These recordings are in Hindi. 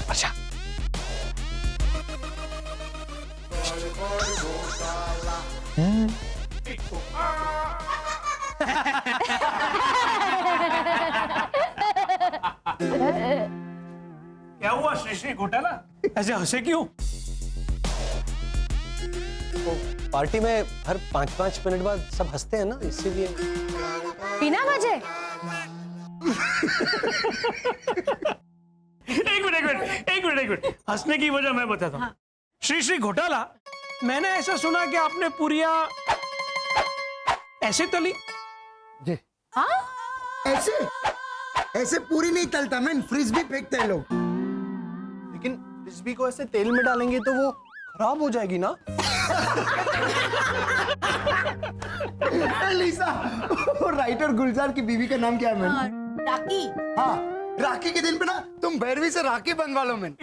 अच्छा क्या हुआ श्री श्री घोटाला? ऐसे हंसे क्यों? पार्टी में हर 5-5 मिनट बाद सब हंसते हैं ना, इसीलिए। बिना वजह? एक मिनट हंसने की वजह मैं बताता हूँ। श्री श्री घोटाला, मैंने ऐसा सुना कि आपने पूरियां ऐसे तली। ऐसे ऐसे पूरी नहीं तलता मैं, फ्रिस्बी फेंकते हैं लोग। लेकिन फ्रिस्बी को ऐसे तेल में डालेंगे तो वो खराब हो जाएगी ना। लिसा, राइटर गुलजार की बीवी का नाम क्या है मैम? राखी। हाँ, राखी के दिन पे ना तुम भैरवी से राखी बंधवा लो ma'am.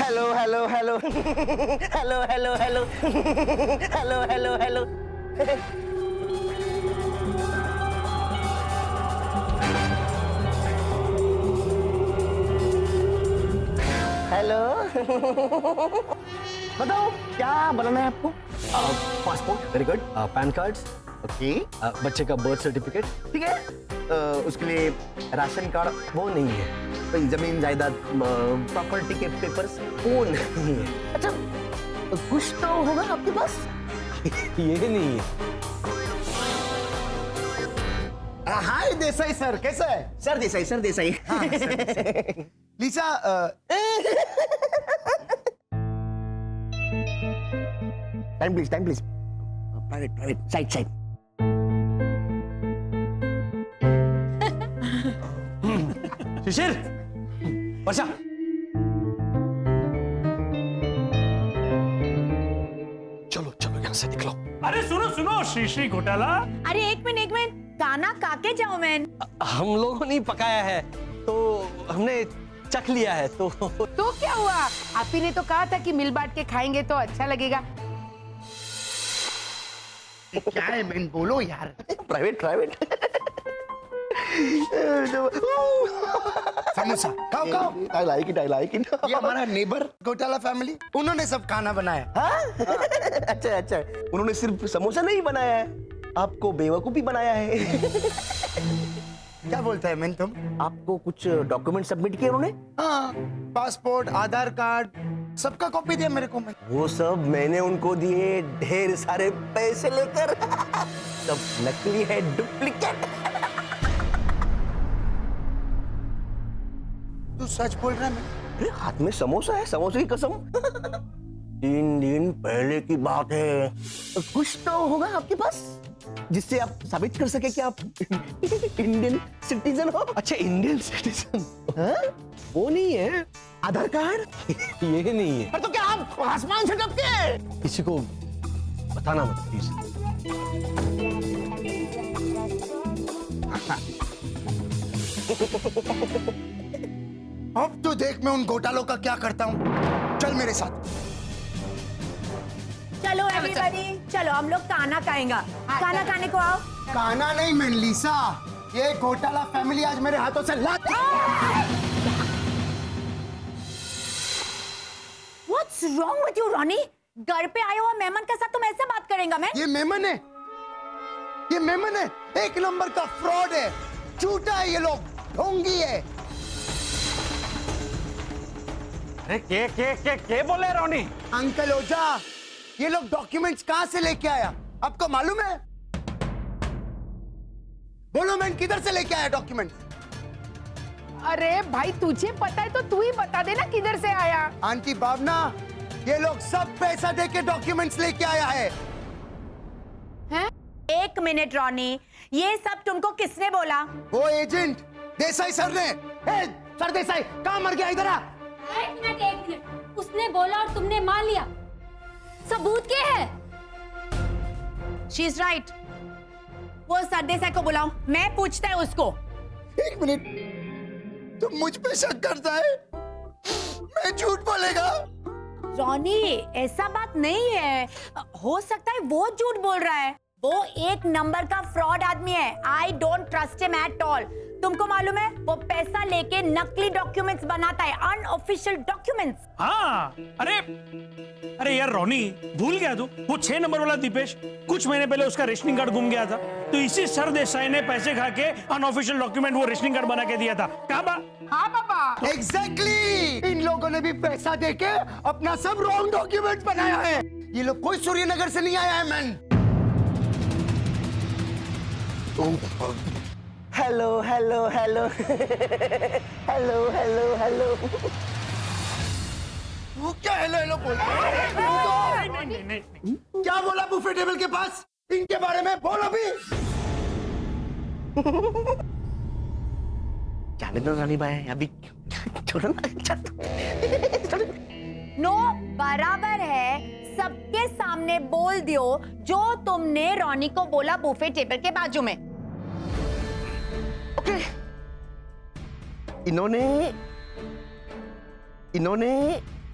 Hello hello hello hello hello hello hello hello hello. Hello बताओ क्या बनाना है आपको? Passport, very good. PAN card, okay. बच्चे का बर्थ सर्टिफिकेट, ठीक है। उसके लिए राशन कार्ड वो नहीं है। तो जमीन जायदाद प्रॉपर्टी के पेपर्स वो नहीं है। अच्छा कुछ तो होगा आपके पास। ये नहीं है। हाय देसाई सर, कैसा है? Sir Desai, sir Desai. हाँ, Lisa, time please, time please. Private private, side side. Shishir, Varsha, चलो चलो यहाँ से निकलो। अरे सुनो श्री श्री घोटाला। अरे एक मिनट, गाना गा के जाओ मैन। हम लोगों ने पकाया है तो हमने चख लिया है तो क्या हुआ? आप ही ने तो कहा था कि मिल बांट के खाएंगे तो अच्छा लगेगा। क्या है मैन, बोलो यार। Private private. समोसा खाओ खाओ। I like it, I like it। ये हमारा नेबर घोटाला फैमिली, उन्होंने सब खाना बनाया। हाँ? अच्छा अच्छा, उन्होंने सिर्फ समोसा नहीं बनाया है, आपको बेवकूफी बनाया है। क्या बोलता है मैन तुम? आपको कुछ डॉक्यूमेंट सबमिट किए उन्होंने? हाँ, पासपोर्ट, आधार कार्ड, सबका कॉपी दिया मेरे को। मैं वो सब मैंने उनको दिए ढेर सारे पैसे लेकर। सब नकली है, डुप्लीकेट। तू सच बोल रहा है मैं? अरे हाथ में समोसा है, समोसे की कसम। 3 दिन पहले की बात है। कुछ तो होगा आपके पास जिससे आप साबित कर सके कि आप इंडियन सिटीजन हो। अच्छा इंडियन सिटीजन, वो नहीं है। आधार कार्ड ये नहीं है। तो क्या आप आसमान से टपके? किसी को बताना मत प्लीज। अब तो देख मैं उन घोटालों का क्या करता हूँ। चल मेरे साथ। चलो एवरीबॉडी, चलो हम लोग खाना खाएंगे। खाना खाने को आओ। खाना नहीं मैन, लिसा, ये घोटाला फैमिली आज मेरे हाथों से लात। What's wrong with you, Ronnie? घर पे आए हुआ मेहमान के साथ तुम ऐसे बात करेंगे? मैं ये मेमन है, ये मेमन है, एक नंबर का फ्रॉड है, झूठा है, ये लोग ढोंगी है। अरे के बोले रोनी? अंकल ओझा, ये लोग डॉक्यूमेंट्स कहां से लेके आया आपको मालूम है? बोलो मैं किधर से लेके आया डॉक्यूमेंट? अरे भाई तुझे पता है तो तू ही बता देना किधर से आया। आंटी भावना, ये लोग सब पैसा देके डॉक्यूमेंट्स लेके आया है। हैं? एक मिनट रॉनी, ये सब तुमको किसने बोला? वो एजेंट देसाई सर ने। सर देसाई कहां मर गया? इधर आ। एक मिनट, उसने बोला और तुमने मान लिया। सबूत क्या है? She is right. वो सरदेसाई को बुलाओ, मैं पूछता है उसको। एक मिनट, तुम मुझ पे शक करता है? मैं झूठ बोलेगा? रॉनी ऐसा बात नहीं है, हो सकता है वो झूठ बोल रहा है। वो एक नंबर का फ्रॉड आदमी है। I don't trust him at all. तुमको मालूम है वो पैसा लेके नकली डॉक्यूमेंट्स बनाता है, अनऑफिशियल डॉक्यूमेंट्स। हाँ, अरे यार रोनी, भूल गया तू? वो 6 नंबर वाला दीपेश, कुछ महीने पहले उसका रेशनिंग कार्ड गुम गया था, तो इसी सरदेसाई ने पैसे खा के अनऑफिशियल डॉक्यूमेंट वो रेशनिंग कार्ड बना के दिया था। कहाँ बा? हाँ पापा। एग्जैक्टली इन लोगों ने भी पैसा देके अपना सब रॉन्ग डॉक्यूमेंट बनाया है। ये लोग कोई सूर्यनगर से नहीं आया है man. Hello hello hello hello hello hello. वो क्या हेलो हेलो बोल रहा है? नहीं। क्या बोला बुफे टेबल के पास? इनके बारे में बोल अभी। जाने दो रानी भाई, अभी छोड़ो ना। नो बराबर है, सबके सामने बोल दियो जो तुमने रॉनी को बोला बुफे टेबल के बाजू में। ओके। इन्होंने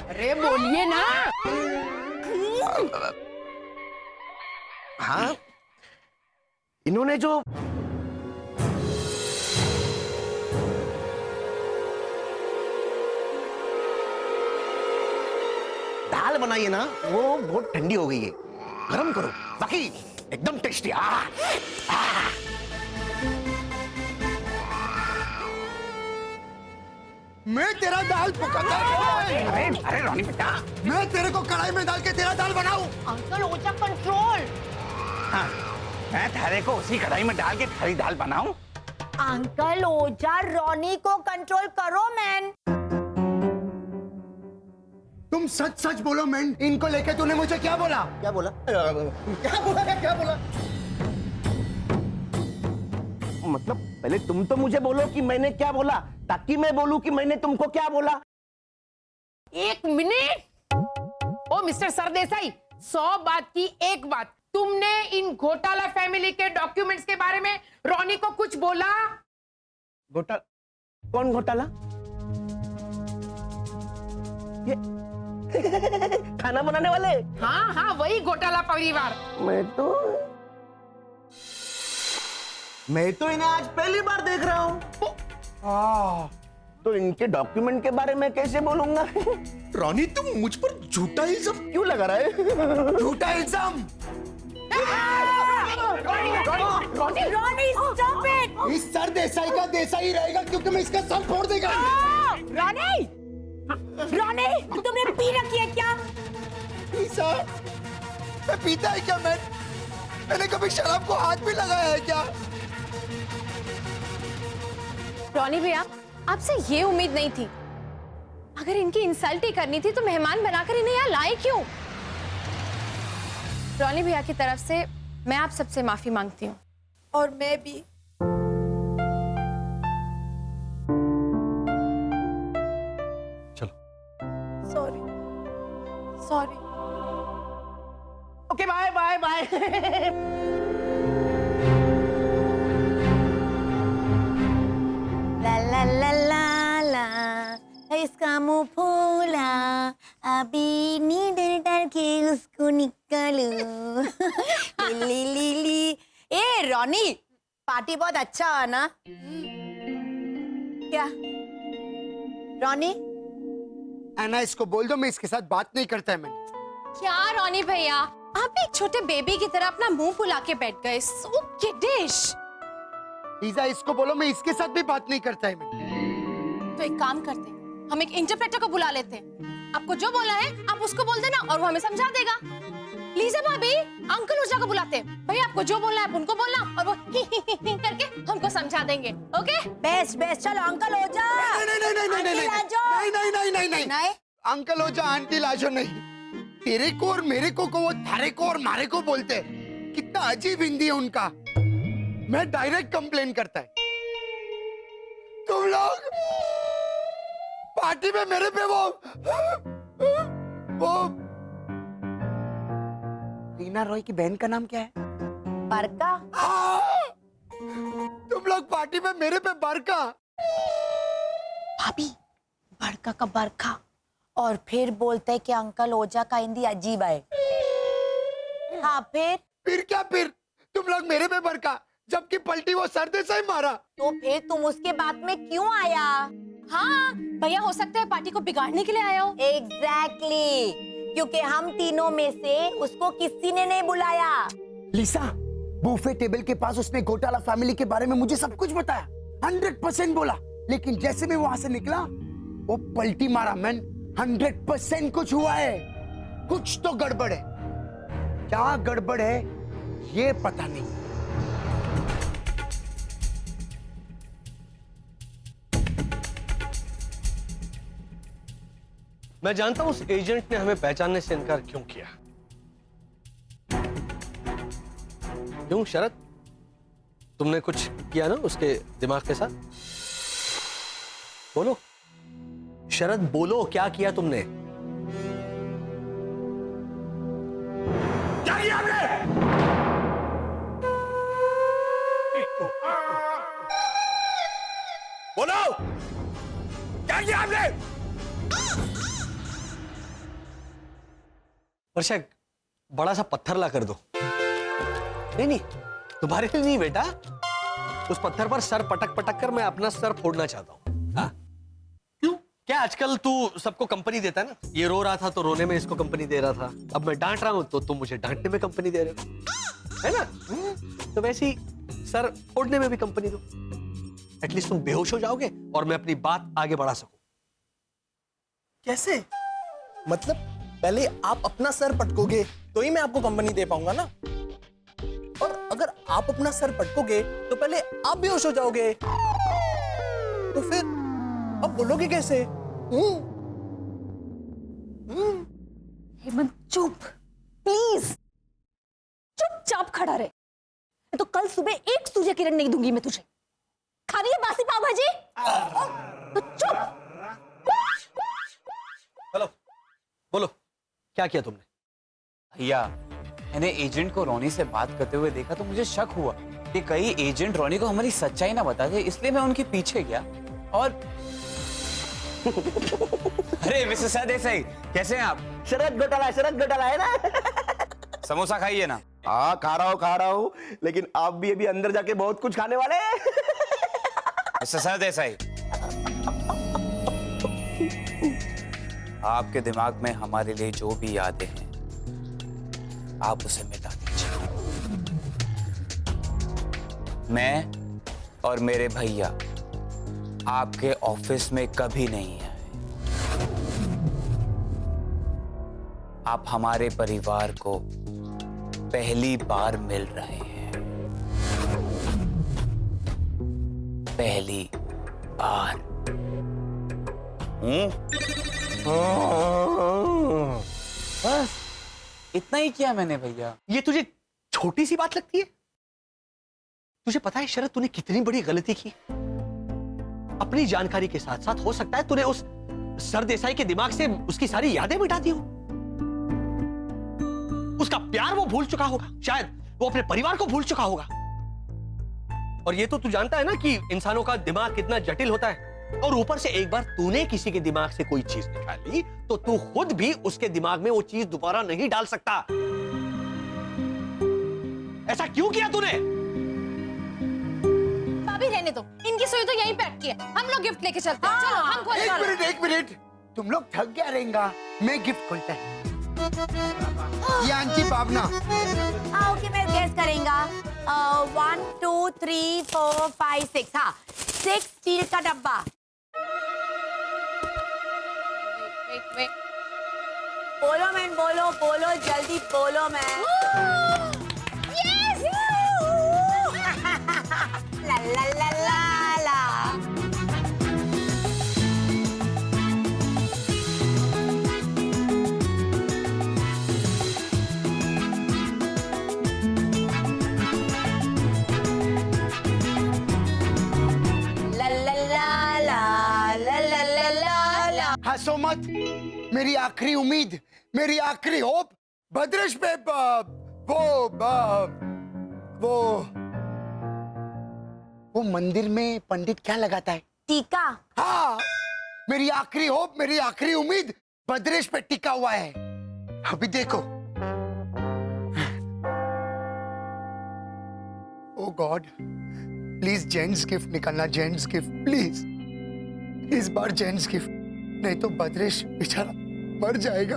अरे बोलिए ना। हाँ, इन्होंने जो दाल बनाई है ना, वो बहुत ठंडी हो गई है, गरम करो, बाकी एकदम टेस्टी। मैं तेरा दाल पकाता अरे रोनी बेटा, मैं तेरे को कढ़ाई में डाल के तेरा दाल बनाऊं? अंकल ओजा कंट्रोल। हाँ, मैं थारे को उसी कढ़ाई में डाल के थारी दाल बनाऊं? अंकल ओजा रॉनी को कंट्रोल करो मैन। तुम सच सच बोलो मैन, इनको लेके तूने मुझे क्या बोला? क्या बोला? क्या बोला? मतलब पहले तुम तो मुझे बोलो कि मैंने क्या बोला, ताकि मैं बोलूं कि मैंने तुमको क्या बोला। एक मिनट। ओ मिस्टर सरदेसाई, 100 बात की एक बात, तुमने इन घोटाला फैमिली के डॉक्यूमेंट्स के बारे में रॉनी को कुछ बोला? घोटाला? कौन घोटाला? ये खाना बनाने वाले? हाँ हाँ, वही घोटाला परिवार। मैं तो इन्हें आज पहली बार देख रहा हूँ। तो इनके डॉक्यूमेंट के बारे में कैसे बोलूंगा? रॉनी तुम मुझ पर झूठा इल्जाम क्यों लगा रहा है? झूठा इल्जाम। Ronnie stop it. इस सरदेसाई का देसाई रहेगा क्योंकि मैं इसका सर फोड़ देगा। रॉनी, रॉनी तुमने पी रखी है क्या? सर, मैं पीता है क्या? मैंने कभी शराब को हाथ भी लगाया है क्या? रॉनी भैया, आपसे ये उम्मीद नहीं थी। अगर इनकी इंसल्ट ही करनी थी तो मेहमान बनाकर इन्हें यहाँ लाए क्यों? रॉनी भैया की तरफ से मैं आप सबसे माफी मांगती हूँ। और मैं भी। चलो। Sorry. Okay, bye bye bye. ला ला ला ला ला, इसका मुंह फूला, अभी नींद डर के उसको निकालू। ली ली ली। ए रॉनी, पार्टी बहुत अच्छा है ना? क्या रॉनी? एना, इसको बोल दो मैं इसके साथ बात नहीं करता है। मैंने क्या रॉनी भैया, आप भी एक छोटे बेबी की तरह अपना मुंह फुला के बैठ गए। सो किडिश। लीजा, इसको बोलो मैं इसके साथ भी बात नहीं करता है। तो एक काम करते हैं, हम एक इंटरप्रेटर को बुला लेते हैं। आपको जो बोला है आप उसको बोल देना और वो हमें समझा देगा। लीजा भाभी, अंकल ओझा को बुलाते हैं। भैया आपको जो बोलना है आप उनको बोलना और वो करके हमको समझा देंगे। ओके? बेस्ट बेस्ट, चलो अंकल ओझा। नहीं, अंकल ओझा आंटी लाजो नहीं। तेरे को और मेरे को वो थारे को और मारे को बोलते हैं। कितना अजीब हिंदी है उनका। मैं डायरेक्ट कंप्लेन करता है। तुम लोग पार्टी में मेरे पे वो रीना रॉय की बहन का नाम क्या है? बरका। तुम लोग पार्टी में मेरे पे बरका। भाभी, बड़का का बरखा और फिर बोलते हैं कि अंकल ओझा का हिंदी अजीब है। हाँ फिर क्या फिर? तुम लोग मेरे पे भड़का, जबकि पलटी वो सरदेसाई मारा। तो फिर तुम उसके बाद में क्यों आया? हाँ भैया, हो सकता है पार्टी को बिगाड़ने के लिए आया हो। एग्जैक्टली, क्योंकि हम तीनों में से उसको किसी ने नहीं बुलाया। लिसा, बूफे टेबल के पास उसने घोटाला फैमिली के बारे में मुझे सब कुछ बताया, 100% बोला। लेकिन जैसे मैं वहां से निकला, वो पलटी मारा। मैन 100% कुछ हुआ है, कुछ तो गड़बड़ है। क्या गड़बड़ है ये पता नहीं। मैं जानता हूं उस एजेंट ने हमें पहचानने से इनकार क्यों किया। क्यों शरद, तुमने कुछ किया ना उसके दिमाग के साथ? बोलो शरद, बोलो क्या किया तुमने? क्या किया आपने? बोलो, क्या किया आपने? वर्षा, बड़ा सा पत्थर ला कर दो। नहीं नहीं, तुम्हारे लिए नहीं बेटा, उस पत्थर पर सर पटक पटक कर मैं अपना सर फोड़ना चाहता हूं। हाँ? क्यों? क्या आजकल तू सबको कंपनी देता है ना? ये रो रहा था तो रोने में इसको कंपनी दे रहा था, अब मैं डांट रहा हूं तो तुम मुझे डांटने में कंपनी दे रहे हो, है ना? तो वैसे ही सर फोड़ने में भी कंपनी दो। एटलीस्ट तुम बेहोश हो जाओगे और मैं अपनी बात आगे बढ़ा सकूं। कैसे? मतलब पहले आप अपना सर पटकोगे तो ही मैं आपको कंपनी दे पाऊंगा ना। और अगर आप अपना सर पटकोगे तो पहले आप बेहोश हो जाओगे, तो फिर आप बोलोगे कैसे? हेमंत चुप, प्लीज चुपचाप खड़ा रहे। तो कल सुबह एक सूर्य किरण नहीं दूंगी मैं तुझे। खानी है बासी पाव भाजी? तो चुप। चलो बोलो, क्या किया तुमने? भैया, मैंने एजेंट को रोनी से बात करते हुए देखा तो मुझे शक हुआ कि कहीं एजेंट रोनी को हमारी सच्चाई ना बता दे, इसलिए मैं उनके पीछे गया और अरे मिस्टर सरदेसाई, कैसे हैं आप? शरद घोटाला है ना? समोसा खाइए ना। हाँ, खा रहा हूँ, लेकिन आप भी अभी अंदर जाके बहुत कुछ खाने वाले हैं। मिस्टर सरदेसाई, आपके दिमाग में हमारे लिए जो भी यादें हैं, आप उसे मिटा दीजिए। मैं और मेरे भैया आपके ऑफिस में कभी नहीं आए। आप हमारे परिवार को पहली बार मिल रहे हैं। पहली बार। बस इतना ही किया मैंने भैया। ये तुझे छोटी सी बात लगती है? तुझे पता है शरद, तूने कितनी बड़ी गलती की। अपनी जानकारी के साथ साथ हो सकता है तूने उस सरदेसाई के दिमाग से उसकी सारी यादें मिटा दी हो। उसका प्यार वो भूल चुका होगा, शायद वो अपने परिवार को भूल चुका होगा। और ये तो तू जानता है ना कि इंसानों का दिमाग कितना जटिल होता है। और ऊपर से एक बार तूने किसी के दिमाग से कोई चीज निकाली तो तू खुद भी उसके दिमाग में वो चीज दोबारा नहीं डाल सकता। ऐसा क्यों किया तूने? भाभी रहने दो, इनकी सुई तो यहीं पे अटकी है। हम लोग गिफ्ट लेके चलते हैं। चलो हम खोल एक मिनट, तुम लोग थक क्या रहेगा? मैं गिफ्ट खोलता है। ये आंटी भावना। ओके, मैं गेस करेंगा। 1 2 3 4 5 6। हाँ, 6 स्टील का डब्बा। वेट। बोलो मैन, बोलो जल्दी बोलो मैन। यस! ला ला ला ला ला। ला ला ला ला ला ला ला ला ला। हंसो मत, मेरी आखिरी उम्मीद, मेरी आखिरी होप भद्रेश पे वो मंदिर में पंडित क्या लगाता है? टीका। हाँ, मेरी आखिरी होप, मेरी आखिरी उम्मीद बद्रेश पे टिका हुआ है। अभी देखो। ओ गॉड, प्लीज जेंट्स गिफ्ट निकालना, जेंट्स गिफ्ट प्लीज, इस बार जेंट्स गिफ्ट, नहीं तो बद्रेश बेचारा मर जाएगा।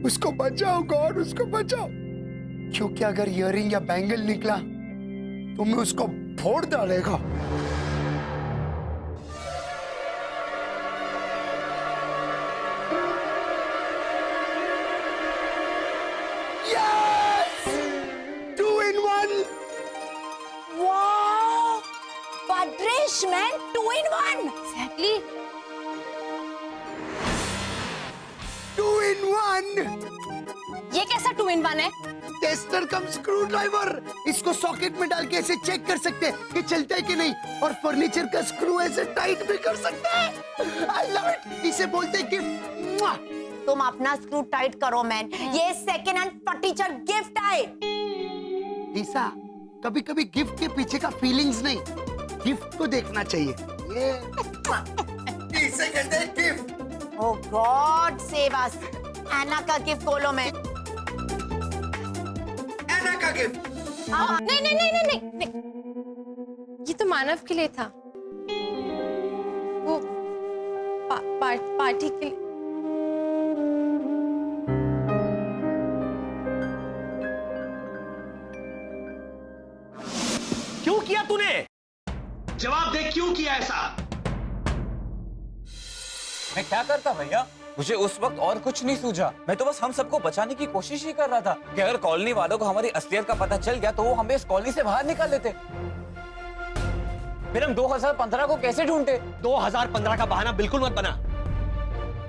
उसको बचाओ गॉड, उसको बचाओ, क्योंकि अगर इयररिंग या बैंगल निकला तो मैं उसको फोड़ डालेगा। Yes! 2 in 1! वाह, Badresh man 2 in 1। Exactly. 2 in 1! ये कैसा 2 in 1 है? टेस्टर कम स्क्रू ड्राइवर, इसको सॉकेट में डाल के ऐसे चेक कर सकते हैं कि चलता है कि नहीं, और फर्नीचर का स्क्रू ऐसे टाइट भी कर सकते हैं। I love it. इसे बोलते हैं गिफ्ट। तुम अपना स्क्रू टाइट करो मैन, ये सेकेंड हैंड फर्नीचर गिफ्ट है। ईसा, कभी कभी गिफ्ट के पीछे का फीलिंग्स नहीं, गिफ्ट को देखना चाहिए। ये इसे कहते हैं गिफ्ट। ओ गॉड सेव अस। एना का गिफ्ट खोलो मैं। एना का गिफ्ट। नहीं नहीं नहीं नहीं नहीं, ये तो मानव के लिए था, वो पार्टी के लिए। क्यों किया तूने? जवाब दे, क्यों किया ऐसा? मैं क्या करता भैया, मुझे उस वक्त और कुछ नहीं सूझा। मैं तो बस हम सबको बचाने की कोशिश ही कर रहा था कि अगर कॉलोनी वालों को हमारी असलियत का पता चल गया तो वो हमें इस कॉलोनी से बाहर निकाल देते। फिर हम 2015 को कैसे ढूंढते? 2015 का बहाना बिल्कुल मत बना।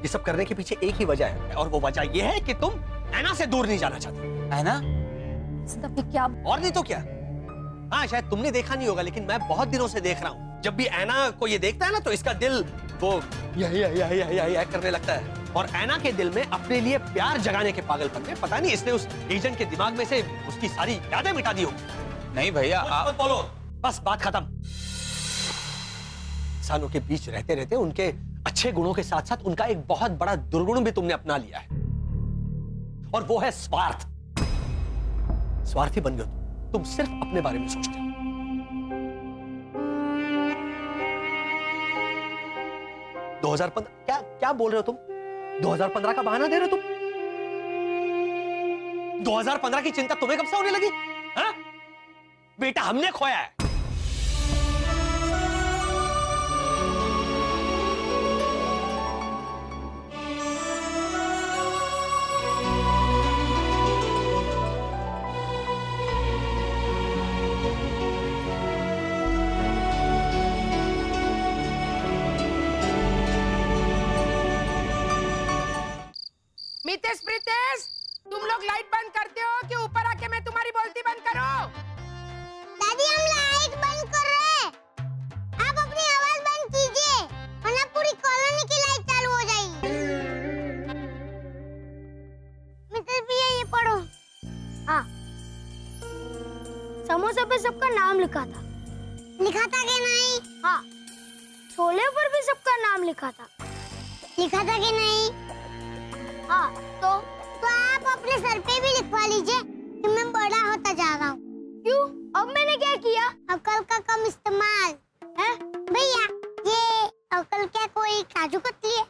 ये सब करने के पीछे एक ही वजह है, और वो वजह ये है कि तुम ऐना से दूर नहीं जाना चाहते। है ना? क्या? और नहीं तो क्या। हाँ, शायद तुमने देखा नहीं होगा, लेकिन मैं बहुत दिनों से देख रहा हूँ। जब भी ऐना को ये देखता है ना, तो इसका दिल वो या करने लगता है। और ऐना के दिल में अपने लिए प्यार जगाने के पागलपन में पता नहीं इसने उस एजेंट के दिमाग में से उसकी सारी यादें मिटा दी हो। नहीं भैया, मत बोलो, बस बात खत्म। इंसानों के बीच रहते रहते उनके अच्छे गुणों के साथ साथ उनका एक बहुत बड़ा दुर्गुण भी तुमने अपना लिया है, और वो है स्वार्थ। स्वार्थी बन गए तुम सिर्फ अपने बारे में सोचते हो। क्या बोल रहे हो तुम? 2015 का बहाना दे रहे हो तुम? 2015 की चिंता तुम्हें कब से होने लगी? हाँ? बेटा हमने खोया है। मितेश प्रीतेश, तुम लोग लाइट बंद करते हो कि ऊपर आके मैं तुम्हारी बोलती बंद करूं? दादी हम लाइट बंद कर रहे हैं। आप अपनी आवाज बंद कीजिए, वरना पूरी कॉलोनी की लाइट चालू हो जाएगी। मितेश भैया ये पढ़ो। हाँ, समोसे पे सबका नाम लिखा था। लिखा था कि नहीं? हाँ। छोले पर भी सबका नाम लिखा था। लिखा था कि नहीं? हाँ। तो आप अपने सर पे भी लिखवा लीजिए कि मैं बड़ा होता जा रहा हूँ। क्यों? अब मैंने क्या किया? अकल का कम इस्तेमाल है भैया। ये अकल क्या कोई काजू कतली है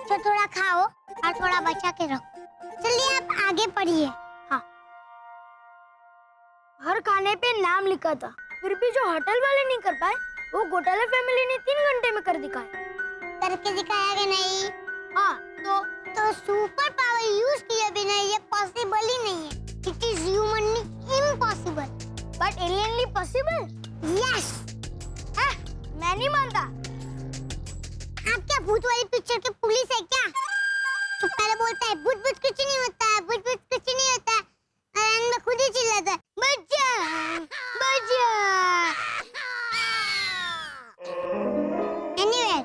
जो थोड़ा खाओ और थोड़ा बचा के रखो। चलिए आप आगे पढ़िए। हाँ, हर खाने पे नाम लिखा था, फिर भी जो होटल वाले नहीं कर पाए वो घोटाला फैमिली ने 3 घंटे में कर दिखाया। करके दिखाया कि नहीं? हाँ। तो सुपर पावर यूज किए बिना ये पॉसिबल ही नहीं है। It is humanly impossible but alienly possible. Yes. मैं नहीं मानता। आप क्या भूत वाली पिक्चर के पुलिस है क्या? तो पहले बोलता है भूत भूत कुछ नहीं होता है, भूत भूत कुछ नहीं होता है, एंड में खुद ही चिल्लाता है बच्चा बच्चा। एनीवे,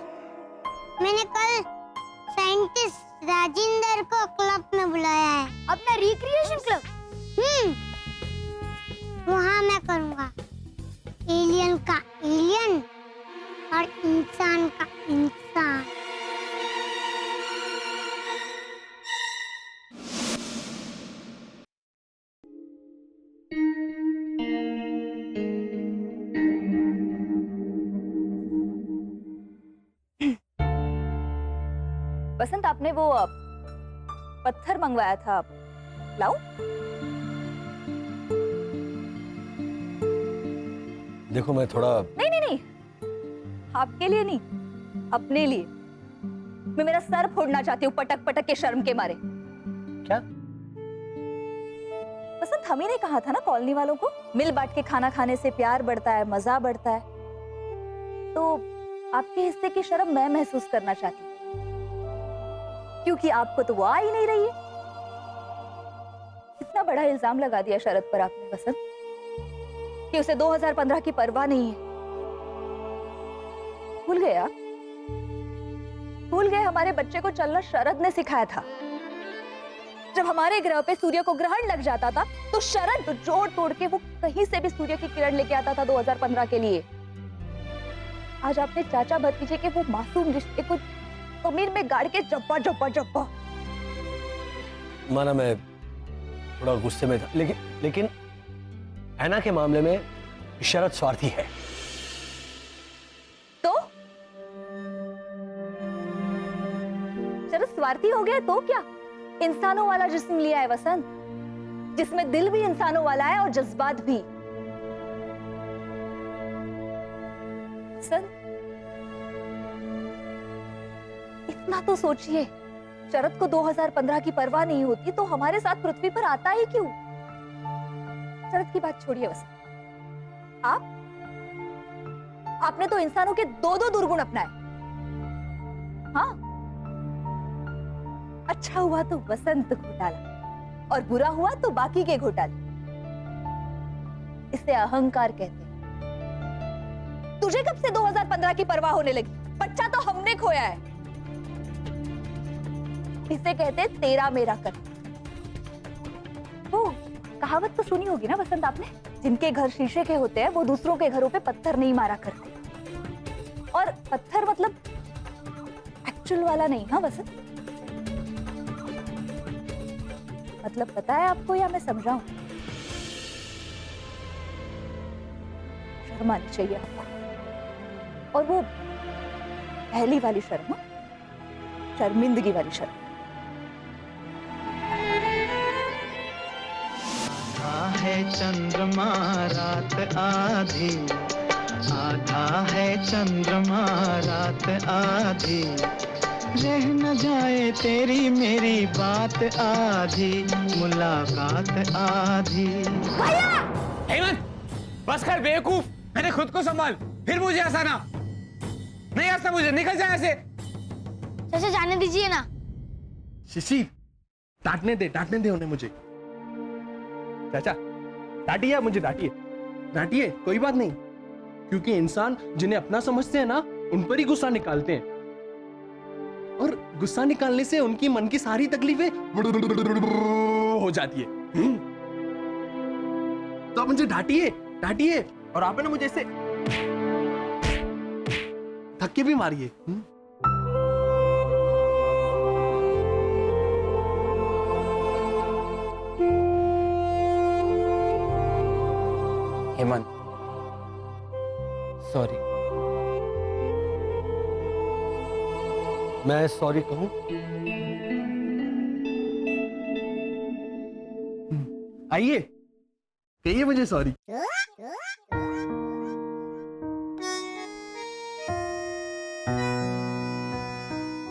मैंने कल साइंटिस्ट राजिंदर को क्लब में बुलाया है। अपना रिक्रिएशन क्लब? वहाँ मैं करूँगा एलियन का एलियन और इंसान का इंसान। बसंत, आपने वो पत्थर मंगवाया था, लाऊं? देखो मैं थोड़ा नहीं, आपके लिए नहीं, अपने लिए। मैं मेरा सर फोड़ना चाहती हूँ पटक पटक के शर्म के मारे। क्या? बसंत, हम ही ने कहा था ना कॉलोनी वालों को, मिल बांट के खाना खाने से प्यार बढ़ता है, मजा बढ़ता है। तो आपके हिस्से की शर्म मैं महसूस करना चाहती हूँ, क्योंकि आपको तो वो आ ही नहीं रही है। इतना बड़ा इल्जाम लगा दिया शरद पर आपने बसंत, कि उसे 2015 की परवाह नहीं है। भूल गए आप? भूल गए हमारे बच्चे को चलना शरद ने सिखाया था। जब हमारे ग्रह पे सूर्य को ग्रहण लग जाता था तो शरद जोड़ तोड़ के वो कहीं से भी सूर्य की किरण लेके आता था 2015 के लिए। आज आपने चाचा भतीजे के वो मासूम रिश्ते को जमीन में गाड़ के जब्बा जब्बा जब्बा। माना मैं थोड़ा गुस्से में था, लेकिन ऐना के मामले में शरद स्वार्थी है। तो शरद स्वार्थी हो गया तो क्या? इंसानों वाला जिस्म लिया है वसंत, जिसमें दिल भी इंसानों वाला है और जज्बात भी। वसंत, इतना तो सोचिए, शरद को 2015 की परवाह नहीं होती तो हमारे साथ पृथ्वी पर आता ही क्यों? शरद की बात छोड़िए वसंत, आपने तो इंसानों के दो दुर्गुण अपनाए। हाँ, अच्छा हुआ तो वसंत घोटाला और बुरा हुआ तो बाकी के घोटाले। इसे अहंकार कहते हैं। तुझे कब से 2015 की परवाह होने लगी? बच्चा तो हमने खोया है। इसे कहते तेरा मेरा कर। वो कहावत तो सुनी होगी ना वसंत आपने, जिनके घर शीशे के होते हैं वो दूसरों के घरों पे पत्थर नहीं मारा करते। और पत्थर मतलब एक्चुअल वाला नहीं। हाँ वसंत, मतलब पता है आपको या मैं समझाऊं? शर्म आनी चाहिए आपको, और वो पहली वाली शर्म, शर्मिंदगी वाली शर्म। है चंद्रमा रात आधी, आधा है चंद्रमा रात आधी, रह न जाए तेरी मेरी बात आधी, मुलाकात आधी। हेमंत, बस कर बेवकूफ, मैंने खुद को संभाल, फिर मुझे हंसाना। नहीं हंसना मुझे, निकल जाए ऐसे। चाचा जाने दीजिए ना। शिशिर, डांटने दे उन्हें मुझे। चाचा डांटिए, मुझे डांटिए, कोई बात नहीं, क्योंकि इंसान जिन्हें अपना समझते हैं ना, उन पर ही गुस्सा निकालते हैं, और गुस्सा निकालने से उनकी मन की सारी तकलीफें हो जाती है। तो आप मुझे डांटिए, और आप है ना मुझे ऐसे धक्के भी मारिए। हेमंत, सॉरी। मैं सॉरी कहूं? आइए, कहिए मुझे सॉरी।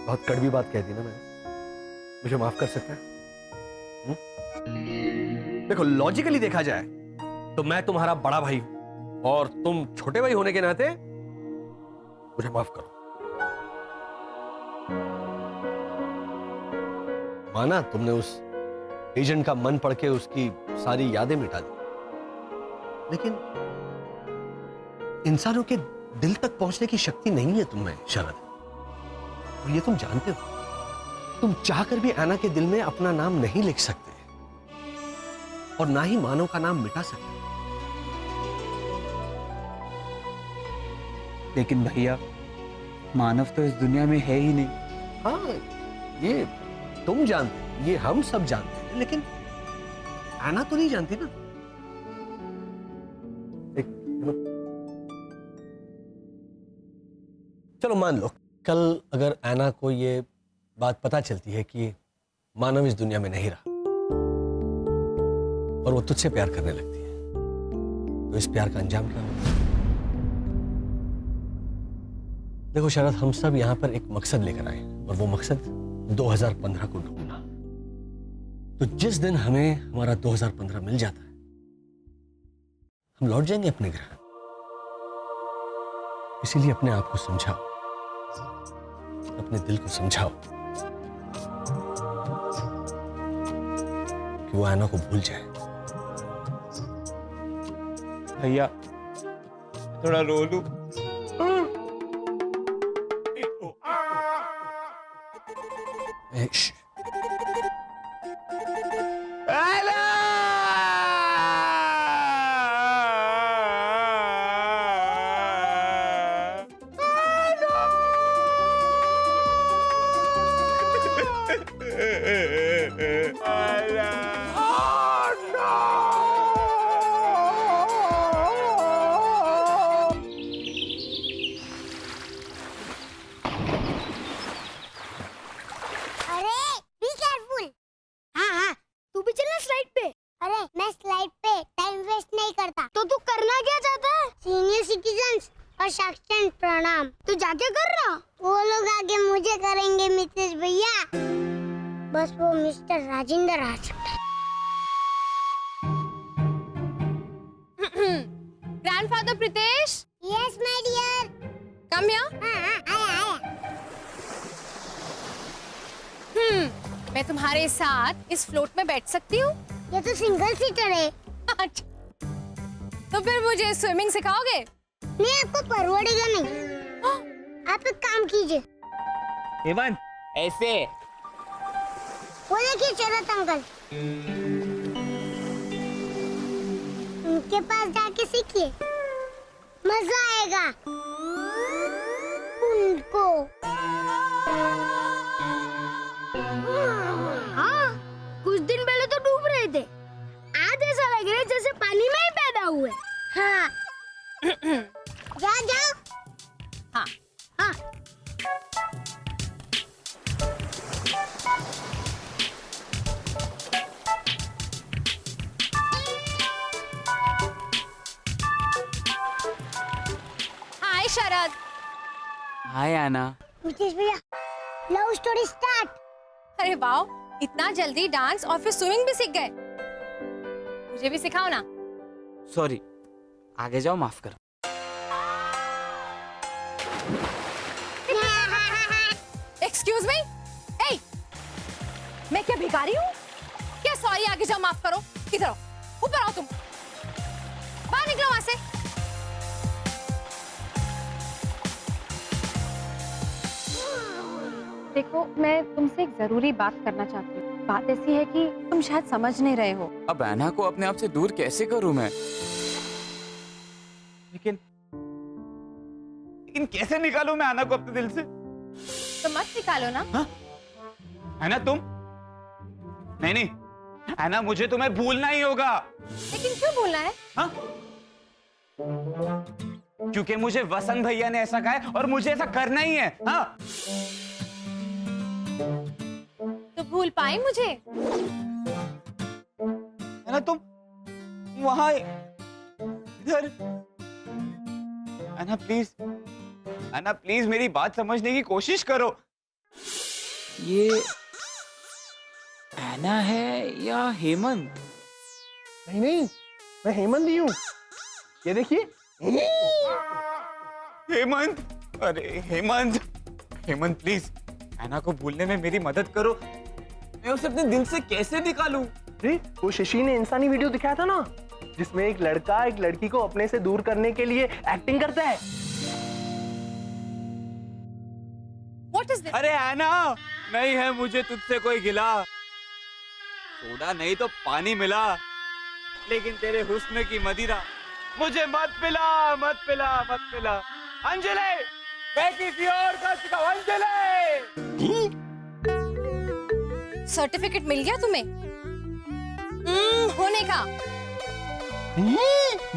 बहुत कड़वी बात कह दी ना मैंने, मुझे माफ कर सकता है? देखो, लॉजिकली देखा जाए तो मैं तुम्हारा बड़ा भाई हूं और तुम छोटे भाई होने के नाते मुझे माफ करो। माना तुमने उस एजेंट का मन पढ़ के उसकी सारी यादें मिटा दी, लेकिन इंसानों के दिल तक पहुंचने की शक्ति नहीं है तुम्हें शरद, और ये तुम जानते हो। तुम चाहकर भी ऐना के दिल में अपना नाम नहीं लिख सकते और ना ही मानव का नाम मिटा सकते। लेकिन भैया, मानव तो इस दुनिया में है ही नहीं। हाँ, ये तुम जानते, ये हम सब जानते हैं, लेकिन ऐना तो नहीं जानती ना। चलो मान लो कल अगर ऐना को ये बात पता चलती है कि मानव इस दुनिया में नहीं रहा और वो तुझसे प्यार करने लगती है, तो इस प्यार का अंजाम क्या होगा? देखो शरद, हम सब यहां पर एक मकसद लेकर आए हैं और वो मकसद 2015 को ढूंढना। तो जिस दिन हमें हमारा 2015 मिल जाता है, हम लौट जाएंगे अपने ग्रह। इसीलिए अपने आप को समझाओ, अपने दिल को समझाओ कि वो आना को भूल जाए। भैया थोड़ा रो लूं? श्श, अरे बी केयरफुल। हाँ हाँ, तू भी चलना स्लाइड पे। अरे मैं स्लाइड पे टाइम वेस्ट नहीं करता। तो तू करना क्या चाहता है? सीनियर सिटीजन्स और साक्षर प्रणाम। तू जाके कर रहा? वो लोग आगे मुझे करेंगे मिसेस भैया। बस वो मिस्टर राजेंद्र आ सकता है। Grandfather Pritesh, yes my dear. Come here. हाँ आया। मैं तुम्हारे साथ इस फ्लोट में बैठ सकती हूँ? ये तो सिंगल सीटर है। अच्छा, तो फिर मुझे स्विमिंग सिखाओगे? नहीं, आपको परवड़ेगा नहीं। आप एक काम कीजिए, हेमंत ऐसे। वो देखिए शरद अंकल, उनके पास जाके सीखिए, मजा आएगा उनको। हाँ, कुछ दिन पहले तो डूब रहे थे, आज ऐसा लग रहा है जैसे पानी में ही पैदा हुए। हाँ जाओ। हाँ हाँ हाय शरद। हाय आना। मिसेस भैया, लव स्टोरी स्टार्ट। अरे वाह, इतना जल्दी डांस और फिर स्विमिंग भी सीख गए। मुझे भी सिखाओ ना। सॉरी, आगे जाओ, माफ करो। एक्सक्यूज मी, ए, मैं क्या भिखारी हूँ? क्या सॉरी आगे जाओ माफ करो? इधर आओ, ऊपर आओ, तुम बाहर निकलो वहां से। देखो, मैं तुमसे एक जरूरी बात करना चाहती हूँ। बात ऐसी है कि तुम शायद समझ नहीं रहे हो। अब ऐना को अपने आप से दूर कैसे करूं मैं? लेकिन कैसे निकालूं मैं ऐना को अपने दिल से? तो मत निकालो ना। हाँ? ऐना तुम? नहीं, ऐना मुझे तुम्हें भूलना ही होगा। लेकिन क्यों भूलना है? हाँ? क्योंकि मुझे वसंत भैया ने ऐसा कहा है और मुझे ऐसा करना ही है। हाँ? तो भूल पाए मुझे? है ना तुम वहां इधर? अन्ना प्लीज मेरी बात समझने की कोशिश करो। ये ऐना है या हेमंत? नहीं, मैं हेमंत ही हूँ। ये देखिए। हेमंत, अरे हेमंत प्लीज ऐना को भूलने में मेरी मदद करो। मैं उसे अपने दिल से कैसे निकालूं? वो शशि ने इंसानी वीडियो दिखाया था ना, जिसमें एक लड़का एक लड़की को अपने से दूर करने के लिए एक्टिंग करता है। What is this? अरे ऐना, नहीं है मुझे तुझसे कोई गिला। सोडा नहीं तो पानी मिला, लेकिन तेरे हुस्न की मदिरा मुझे मत पिला। अंजलि, मैं किसी और का सिखाऊं। अंजलि, सर्टिफिकेट मिल गया तुम्हें? होने का।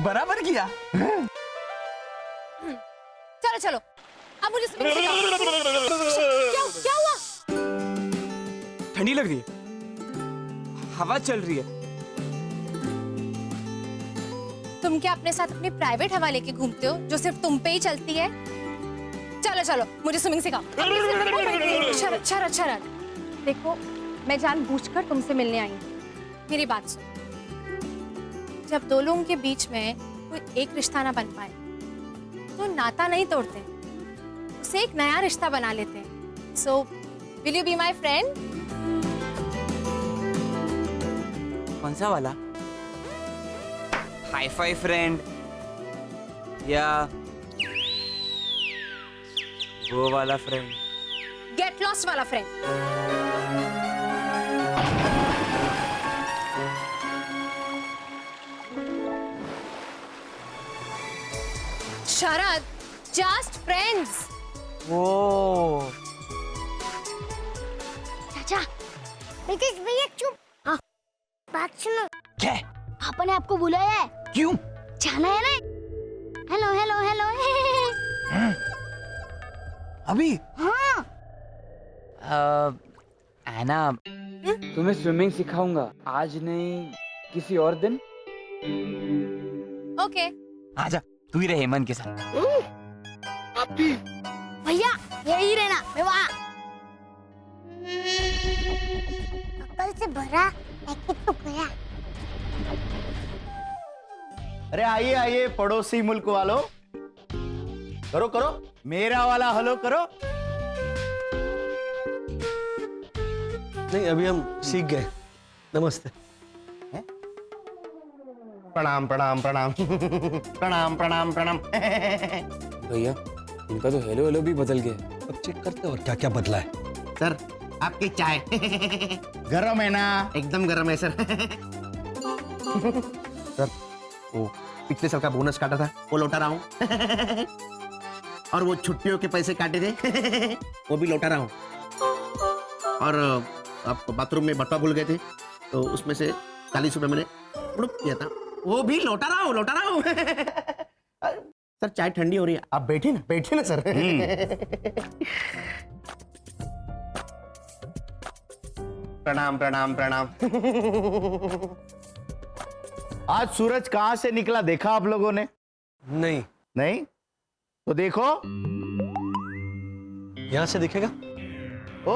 बराबर किया। चलो अब मुझे स्विमिंग सिखाओ। क्या हुआ? ठंडी लग रही है, हवा चल रही है। तुम क्या अपने साथ अपनी प्राइवेट हवा लेके घूमते हो जो सिर्फ तुम पे ही चलती है? चलो चलो मुझे स्विमिंग सिखाओ। शरद शरद शरद, देखो मैं जानबूझकर तुमसे मिलने आई हूँ। मेरी बात सुन, जब दो लोगों के बीच में कोई एक रिश्ता ना बन पाए तो नाता नहीं तोड़ते, उसे एक नया रिश्ता बना लेते हैं। So will you be my friend? कौन सा वाला? हाई फाई फ्रेंड या वो वाला फ्रेंड? गेट लॉस्ट वाला फ्रेंड। शरद, जस्ट फ्रेंड्स। वो चाचा, नितीश भैया चुप। हाँ, बात सुनो। क्या? पापा ने आपको बुलाया है। क्यों? जाना है ना? Hello hello hello. अभी? हाँ। एना, तुम्हें स्विमिंग सिखाऊंगा, आज नहीं किसी और दिन। ओके। आजा, तू ही रहे हेमंत के साथ। भैया यही रहना, मैं वहाँ। कपल से भरा पैकेट तो गया। अरे आइए आइए पड़ोसी मुल्क वालों, करो करो मेरा वाला हलो करो। नहीं, अभी हम सीख गए। नमस्ते। प्रणाम प्रणाम प्रणाम प्रणाम प्रणाम प्रणाम। भैया, इनका तो हेलो हेलो भी बदल गया। अब चेक करते हैं और क्या क्या बदला है। सर आपकी चाय गरम है ना? एकदम गरम है सर। सर वो पिछले साल का बोनस काटा था वो लौटा रहा हूँ। और वो छुट्टियों के पैसे काटे थे वो भी लौटा रहा हूँ। और आप बाथरूम में बटवा भूल गए थे तो उसमें से 40 रुपए मैंने उड़प किया था, वो भी लौटा रहा हूँ लौटा रहा हूँ। सर चाय ठंडी हो रही है, आप बैठे ना सर। प्रणाम प्रणाम प्रणाम। आज सूरज कहां से निकला देखा आप लोगों ने? नहीं। नहीं तो देखो, यहां से दिखेगा। ओ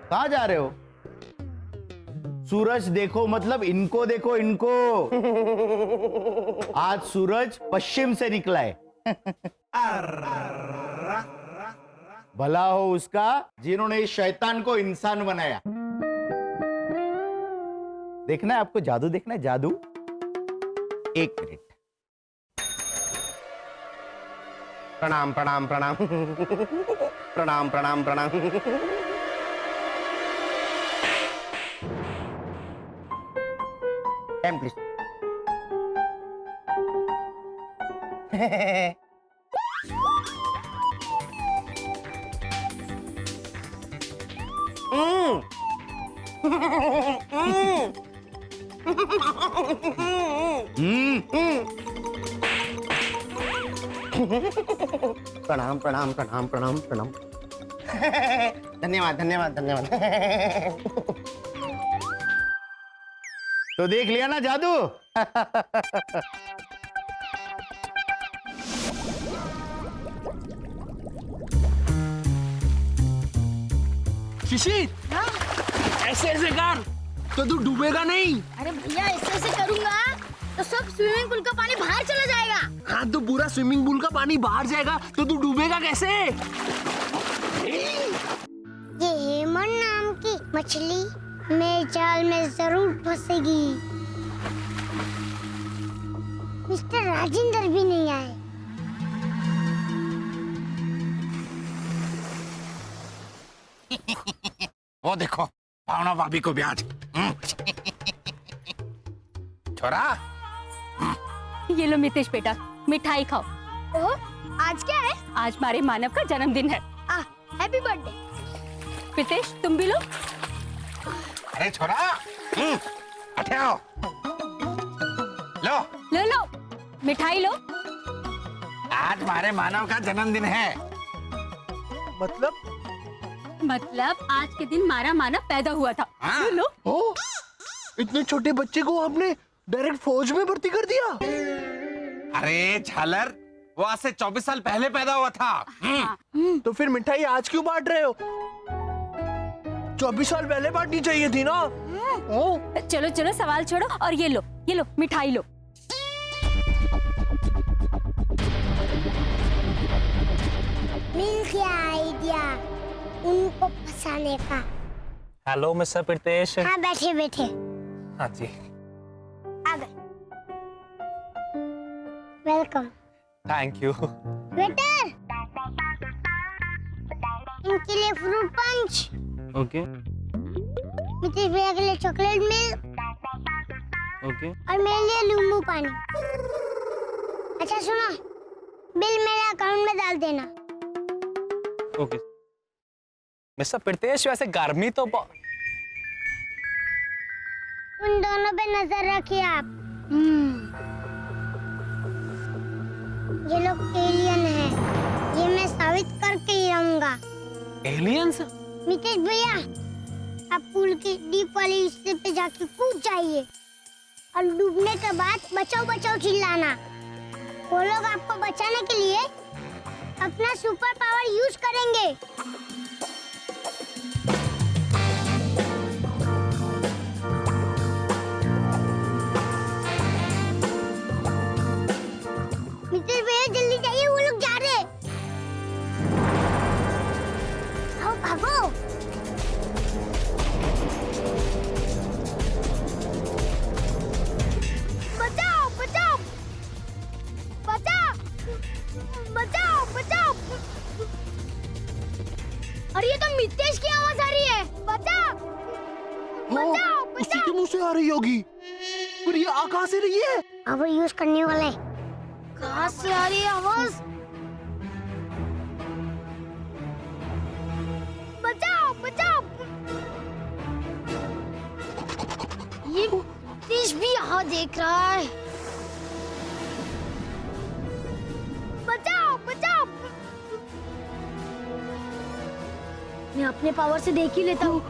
कहां जा रहे हो? सूरज देखो मतलब इनको देखो, इनको। आज सूरज पश्चिम से निकला है। भला हो उसका जिन्होंने इस शैतान को इंसान बनाया। देखना है आपको, जादू देखना है, जादू। एक मिनट। प्रणाम प्रणाम प्रणाम प्रणाम प्रणाम प्रणाम। Time please. प्रणाम प्रणाम प्रणाम प्रणाम प्रणाम। धन्यवाद धन्यवाद धन्यवाद। तो देख लिया ना जादू। शिशिर, ऐसे ऐसे कर तो तू डूबेगा नहीं। अरे भैया ऐसे करूंगा तो सब स्विमिंग पूल का पानी बाहर चला जाएगा। हाँ, तो पूरा स्विमिंग पूल का पानी बाहर जाएगा तो तू डूबेगा कैसे? ये हेमंत नाम की मछली मेरे जाल में जरूर फंसेगी। मिस्टर राजेंद्र भी नहीं आए। वो देखो भावना भाभी को ब्याज। छोरा, ये लो मितेश बेटा, मिठाई खाओ। ओह, आज क्या है? आज हमारे मानव का जन्मदिन है। Happy birthday. मितेश तुम भी लो। अरे छोरा, हटे आओ। लो लो लो मिठाई लो। आज हमारे मानव का जन्मदिन है। मतलब मतलब आज के दिन मारा माना पैदा हुआ था। लो ओ, इतने छोटे बच्चे को आपने डायरेक्ट फौज में भर्ती कर दिया? अरे झालर, वो आज से 24 साल पहले पैदा हुआ था। तो फिर मिठाई आज क्यों बांट रहे हो? 24 साल पहले बांटनी चाहिए थी ना। चलो चलो सवाल छोड़ो और ये लो मिठाई लो। मिल गया आइडिया उनको फंसाने का। Hello mister Pritesh. हाँ बैठे बैठे हाँ जी। आ गए। वेलकम। Thank you. वेटर इनके लिए फ्रूट पंच, ओके मितेश भैया के लिए चॉकलेट मिल्क ओके। और मेरे लिए नींबू पानी। अच्छा सुनो, बिल मेरे अकाउंट में डाल देना। ओके मिस्टर प्रितेश, वैसे गर्मी तो उन दोनों पे नजर रखिए आप। ये लोग एलियन हैं, ये मैं साबित करके ही रहूंगा। एलियंस? मितेश भैया, आप पूल के डीप वाले हिस्से पे जाके कूद जाइए और डूबने के बाद बचाओ बचाओ चिल्लाना। वो लोग आपको बचाने के लिए अपना सुपर पावर यूज करेंगे। मितेश भैया जल्दी जाइए, वो लोग जा रहे। आओ भागो। बचाओ बचाओ बचाओ बचाओ बचाओ। और ये तो मितेश की आवाज आ रही है। बचाओ बचाओ उसी के मुंह से आ रही होगी। पर ये आ कहां से रही है? अब वो यूज करने वाले। कहां से आ रही है आवाज? बचाओ बचाओ। ये मितेश भी यहाँ देख रहा है। बचाओ बचाओ। मैं अपने पावर से देख ही लेता हूँ।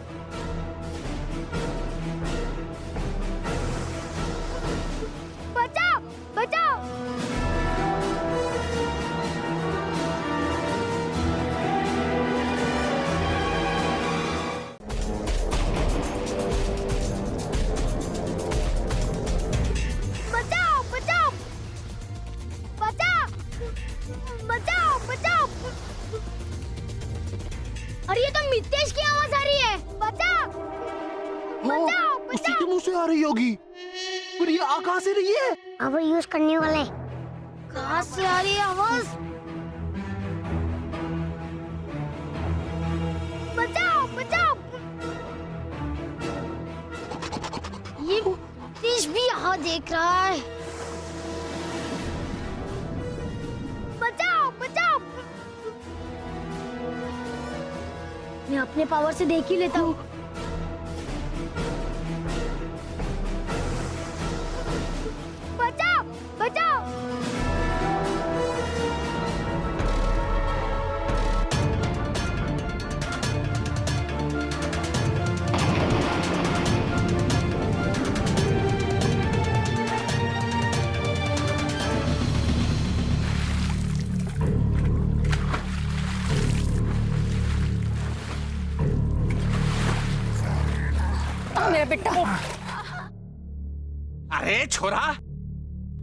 बचाओ बचाओ। बचाओ बचाओ बचाओ बचाओ बचाओ। और ये तो मितेश की आवाज आ रही है। बचाओ बचाओ उसी के मुंह से आ रही होगी। पर ये आ कहां से रही है? अब यूज करने वाले। कहां से आ रही है आवाज? बचाओ बचाओ। ये मितेश भी यहाँ देख रहा है। बचाओ बचाओ। मैं अपने पावर से देख ही लेता हूँ। बचाओ बचाओ। मेरा बेटा। अरे छोरा,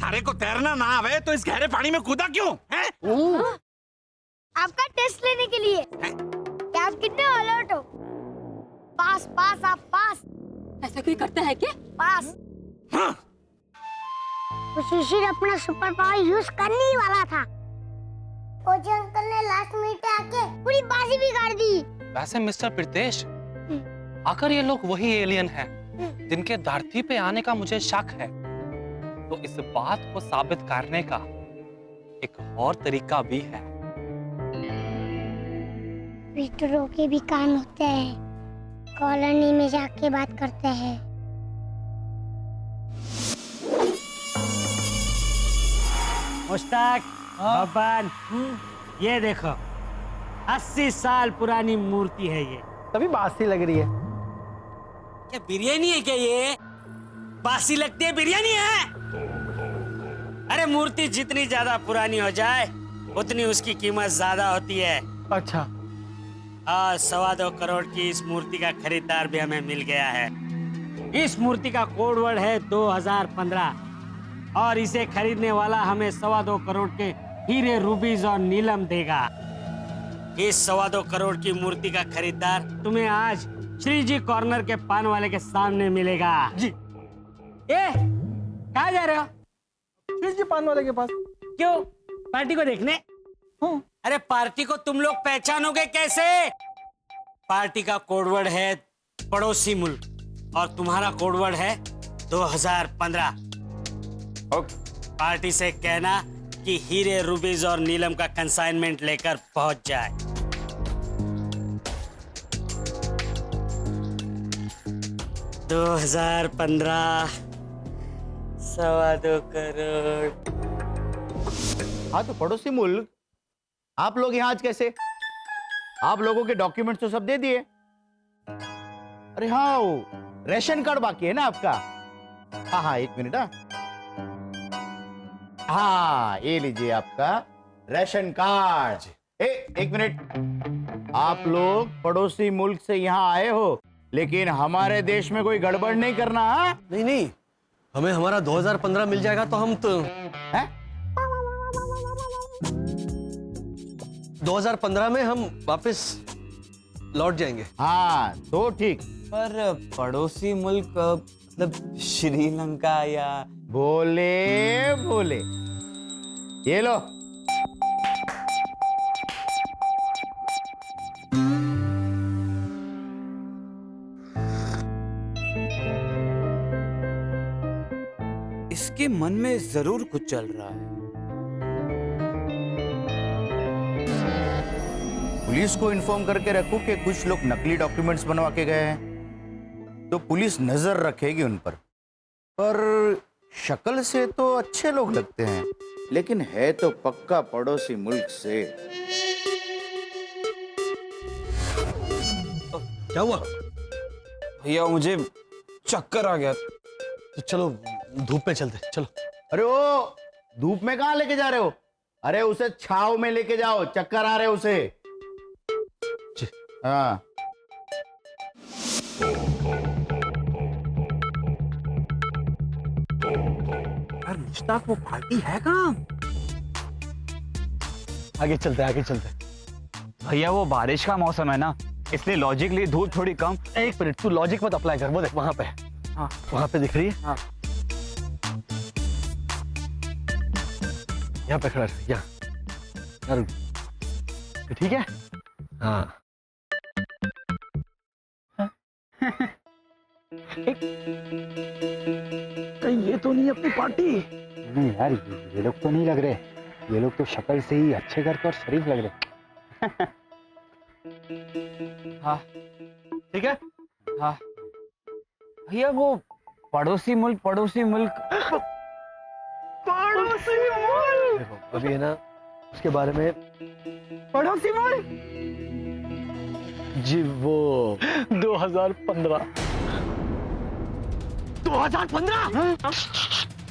थारे को तैरना ना आवे तो इस गहरे पानी में कूदा क्यों है? आपका टेस्ट लेने के लिए कि आप कितने अलर्ट हो। पास पास आप पास। ऐसा कोई करता है क्या? पास। हाँ। वो शिशिर अपना सुपर पावर यूज करने ही वाला था। ओजी अंकल ने लास्ट मिनट आके पूरी बाजी बिगाड़ दी। वैसे मिस्टर प्रितेश, अगर ये लोग वही एलियन हैं जिनके धरती पे आने का मुझे शक है, तो इस बात को साबित करने का एक और तरीका भी है। विक्टरों के भी कान होते हैं, कॉलोनी में जाके बात करते हैं। मुश्ताक, बब्बन, ये देखो, 80 साल पुरानी मूर्ति है ये। तभी बासी लग रही है। क्या बिरयानी है क्या ये? बासी लगती है, बिरयानी है? अरे मूर्ति जितनी ज्यादा पुरानी हो जाए उतनी उसकी कीमत ज्यादा होती है। अच्छा। आज 2.25 करोड़ की इस मूर्ति का खरीदार भी हमें मिल गया है। इस मूर्ति का कोड वर्ड है 2015 और इसे खरीदने वाला हमें 2.25 करोड़ के हीरे, रूबीज और नीलम देगा। इस 2.25 करोड़ की मूर्ति का खरीदार तुम्हें आज श्री जी कॉर्नर के पान वाले के सामने मिलेगा। जी। ए, कहाँ जा रहे हो? श्री जी पान वाले के पास। क्यों? पार्टी को देखने? अरे पार्टी को तुम लोग पहचानोगे कैसे? पार्टी का कोडवर्ड है पड़ोसी मुल्क और तुम्हारा कोडवर्ड है 2015। पार्टी से कहना कि हीरे, रूबीज और नीलम का कंसाइनमेंट लेकर पहुंच जाए। $2015, 2.25 करोड़। हाँ तो पड़ोसी मुल्क, आप लोग यहाँ आज कैसे? आप लोगों के डॉक्यूमेंट्स तो सब दे दिए। अरे हाँ, वो रेशन कार्ड बाकी है ना आपका? हाँ हाँ, 1 मिनट। हाँ, ये लीजिए आपका रेशन कार्ड। 1 मिनट। आप लोग पड़ोसी मुल्क से यहाँ आए हो, लेकिन हमारे देश में कोई गड़बड़ नहीं करना। हाँ? नहीं नहीं, हमें हमारा 2015 मिल जाएगा तो हम तो है? 2015 में हम वापस लौट जाएंगे। हाँ तो ठीक। पर पड़ोसी मुल्क मतलब श्रीलंका या बोले बोले, ये लो। इसके मन में जरूर कुछ चल रहा है। पुलिस को इन्फॉर्म करके रखो कि कुछ लोग नकली डॉक्यूमेंट्स बनवा के गए हैं, तो पुलिस नजर रखेगी उन पर। पर शक्ल से तो अच्छे लोग लगते हैं, लेकिन है तो पक्का पड़ोसी मुल्क से। क्या हुआ? भैया मुझे चक्कर आ गया। तो चलो धूप में चलते, चलो। अरे ओ, धूप में कहाँ लेके जा रहे हो? अरे उसे छाव में लेके जाओ, चक्कर आ रहे उसे। हाँ। यार मुश्ताक, वो पार्टी है कहाँ? आगे चलते, आगे चलते। भैया वो बारिश का मौसम है ना, इसलिए लॉजिकली धूप थोड़ी कम। 1 मिनट, तू लॉजिक मत अप्लाई कर। वो देख वहां पे। हाँ वहां पे दिख रही है? हाँ। यहाँ पे खड़ा रह, यहाँ। यार ठीक है? हाँ। कहीं ये तो नहीं अपनी पार्टी? नहीं यार, ये लोग तो नहीं लग रहे। ये लोग तो शक्ल से ही अच्छे घर के और शरीफ लग रहे। हाँ ठीक है? हाँ भैया, वो पड़ोसी मुल्क देखो, अभी है ना उसके बारे में। पड़ोसी मुल्क जी वो 2015। 2015?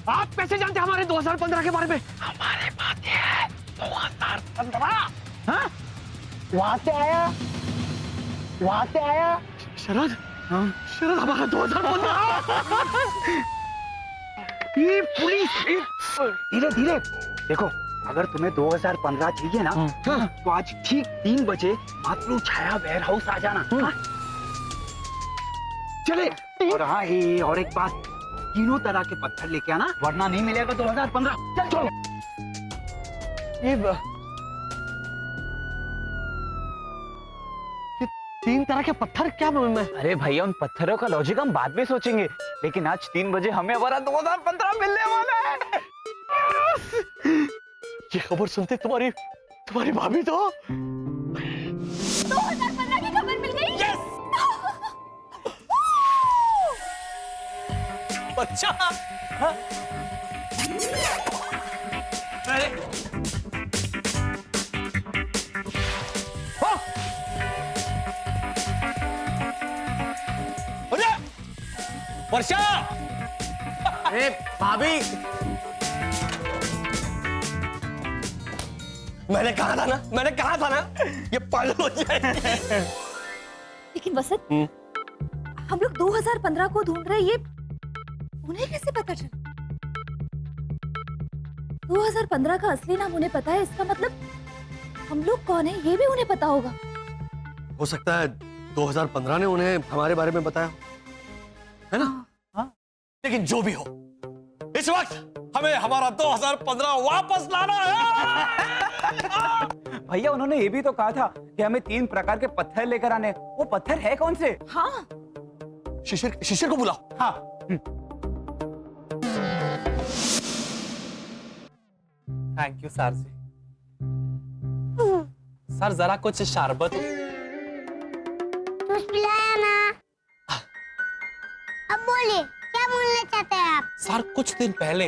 आप कैसे जानते हमारे 2015 के बारे में? हमारे बात है 2015। हाँ? वहां से आया शरद। हाँ? शरद, हमारा 2015। ये पुलिस। धीरे धीरे देखो, अगर तुम्हें 2015 चाहिए ना, तो आज ठीक 3 बजे मातृ छाया वेयर हाउस आ जाना। हाँ? चले। और हाँ, और एक बात, तीनों तरह के पत्थर लेके आना, वरना नहीं मिलेगा 2015। चल चलो। ये 3 तरह के पत्थर क्या? अरे भैया, उन पत्थरों का लॉजिक हम बाद में सोचेंगे, लेकिन आज 3 बजे हमें हमारा 2015 मिलने वाला है। ये खबर सुनते तुम्हारी भाभी तो 2015 की खबर मिल गई। यस। बच्चा। हाँ? अरे हाँ? वर्षा! अरे भाभी, मैंने कहा था ना ये पागल हो जाएगी। लेकिन वसंत, हम लोग 2015 को ढूंढ रहे हैं, ये उन्हें कैसे पता चला? 2015 का असली नाम उन्हें पता है, इसका मतलब हम लोग कौन है ये भी उन्हें पता होगा। हो सकता है 2015 ने उन्हें हमारे बारे में बताया, है ना? हाँ। लेकिन जो भी हो, इस वक्त हमें हमारा 2015 वापस लाना है। भैया उन्होंने ये भी तो कहा था कि हमें 3 प्रकार के पत्थर लेकर आने। वो पत्थर है कौन से? हाँ, शिशिर को बुलाओ। हाँ। Thank you sir ji. Sir जरा कुछ शरबत। जूस पिलाया ना। अब बोलिए, क्या बोलना चाहते हैं आप? सर कुछ दिन पहले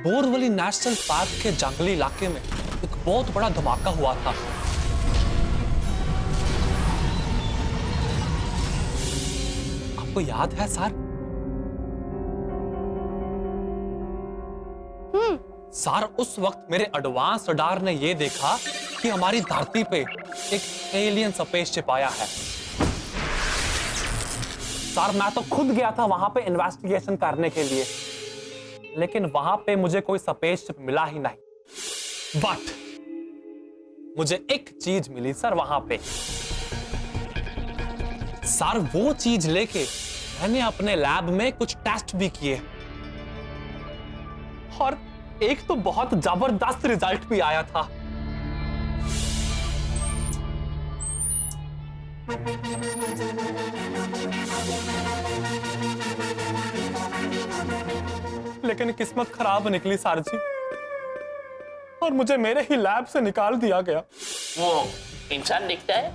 बोरवली नेशनल पार्क के जंगली इलाके में एक बहुत बड़ा धमाका हुआ था। आपको याद है सर? सर उस वक्त मेरे एडवांस रडार ने यह देखा कि हमारी धरती पे एक एलियन स्पेसशिप आया है। सर मैं तो खुद गया था वहां पे इन्वेस्टिगेशन करने के लिए, लेकिन वहां पे मुझे कोई स्पेसशिप मिला ही नहीं। बट मुझे एक चीज मिली सर वहां पे। सर वो चीज लेके मैंने अपने लैब में कुछ टेस्ट भी किए और एक तो बहुत जबरदस्त रिजल्ट भी आया था। लेकिन किस्मत खराब निकली सर जी, और मुझे मेरे ही लैब से निकाल दिया गया। वो इंसान दिखता है?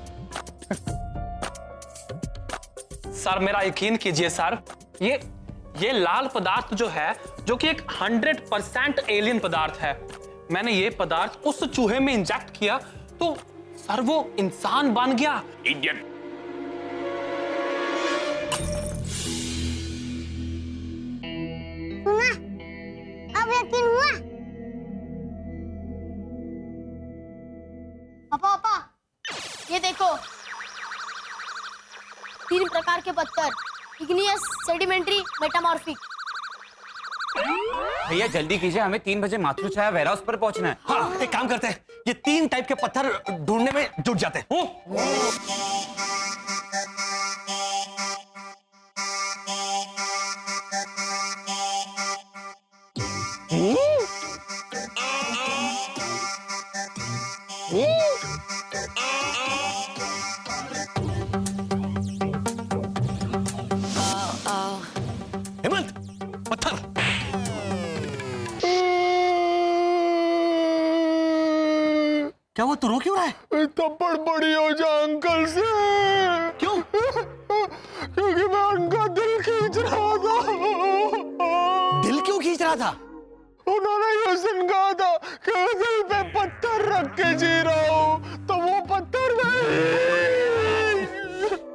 सर मेरा यकीन कीजिए सर, ये लाल पदार्थ जो है, जो कि एक 100% एलियन पदार्थ है, मैंने ये पदार्थ उस चूहे में इंजेक्ट किया तो सर वो इंसान बन गया। इडियट! सुना? अब यकीन हुआ? पापा, ये देखो 3 प्रकार के पत्थर, इग्नियस, सेडिमेंट्री, मेटामॉर्फिक। भैया जल्दी कीजिए, हमें 3 बजे मातृछाया वेयरहाउस पर पहुंचना है। हाँ, एक काम करते हैं, ये 3 टाइप के पत्थर ढूंढने में जुट जाते हैं। हेमंत, पत्थर। क्या वो तू रो क्यों रहा है? थप्पड़ पड़ी हो जा अंकल से। क्यों? क्योंकि मैं उनका दिल खींच रहा था। दिल क्यों खींच रहा था? उन्होंने ये सुन कहा था कि मैं दिल पे पत्थर रख के जी रहा हूँ, तो वो पत्थर नहीं।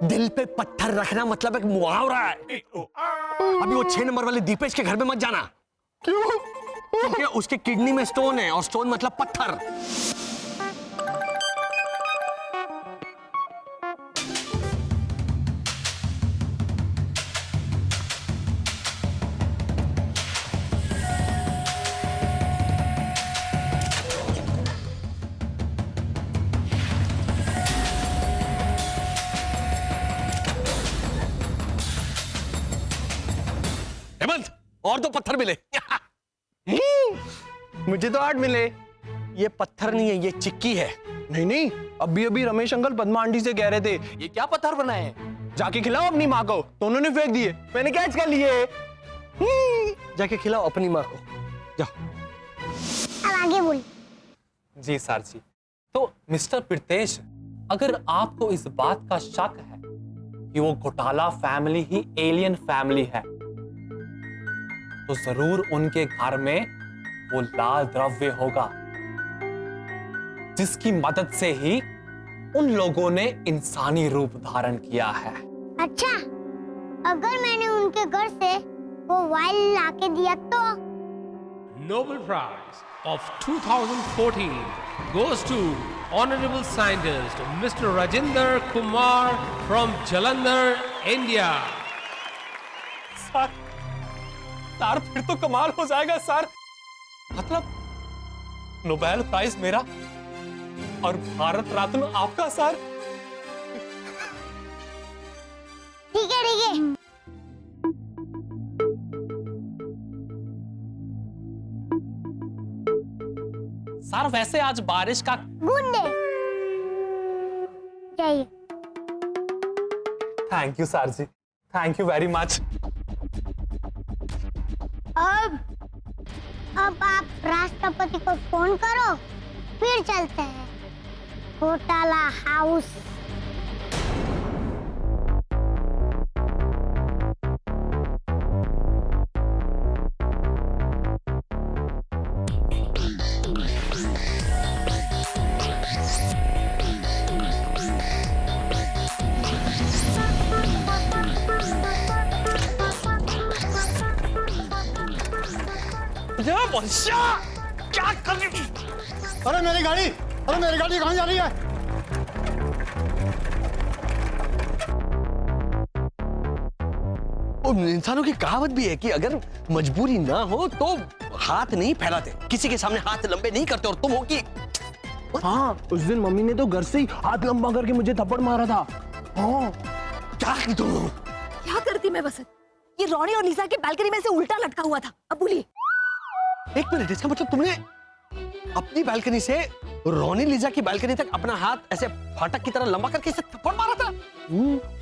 दिल पे पत्थर रखना मतलब एक मुहावरा है। अभी वो 6 नंबर वाले दीपेश के घर में मत जाना। क्यों? क्योंकि उसके किडनी में स्टोन है, और स्टोन मतलब पत्थर। हेमंत, और 2 पत्थर मिले। मुझे तो 8 मिले। ये पत्थर नहीं है, ये चिक्की है। नहीं, अभी रमेश अंकल पद्मा आंटी से कह रहे थे ये क्या पत्थर बनाए हैं, जाके खिलाओ अपनी माँ को, तो उन्होंने फेंक दिए, मैंने कैच कर लिए। जाके खिलाओ अपनी माँ को, जाओ। अब आगे बोल। जी सर जी। तो मिस्टर प्रीतेश, अगर आपको इस बात का शक है कि वो घोटाला फैमिली ही एलियन फैमिली है, तो जरूर उनके घर में वो लाल द्रव्य होगा जिसकी मदद से ही उन लोगों ने इंसानी रूप धारण किया है। अच्छा, अगर मैंने उनके घर से वो वाइल लाके दिया तो। Nobel Prize of 2014 goes to Honorable Scientist Mr. Rajinder Kumar from Jalandhar, India. Sir फिर तो कमाल हो जाएगा सर। मतलब नोबेल प्राइज मेरा और भारत रत्न आपका सर। ठीक है ठीक है। सर वैसे आज बारिश का गुड डे चाहिए। Thank you sir ji, thank you very much. अब आप राष्ट्रपति को फोन करो, फिर चलते हैं घोटाला हाउस। क्या कर रही? अरे मेरी गाड़ी कहाँ जा रही है? इंसानों की कहावत भी है कि अगर मजबूरी ना हो तो हाथ नहीं फैलाते, किसी के सामने हाथ लंबे नहीं करते। और तुम हो कि हाँ, उस दिन मम्मी ने तो घर से ही हाथ लंबा करके मुझे थप्पड़ मारा था। हाँ, क्या की तुम? क्या करती मैं बसंत? ये रॉनी और लीजा के बालकनी में से उल्टा लटका हुआ था। अब बोलिए। एक मिनट, इसका मतलब तुमने अपनी बालकनी से रोनी लीजा की बालकनी तक अपना हाथ ऐसे फाटक की तरह लंबा करके इसे थप्पड़ मारा था?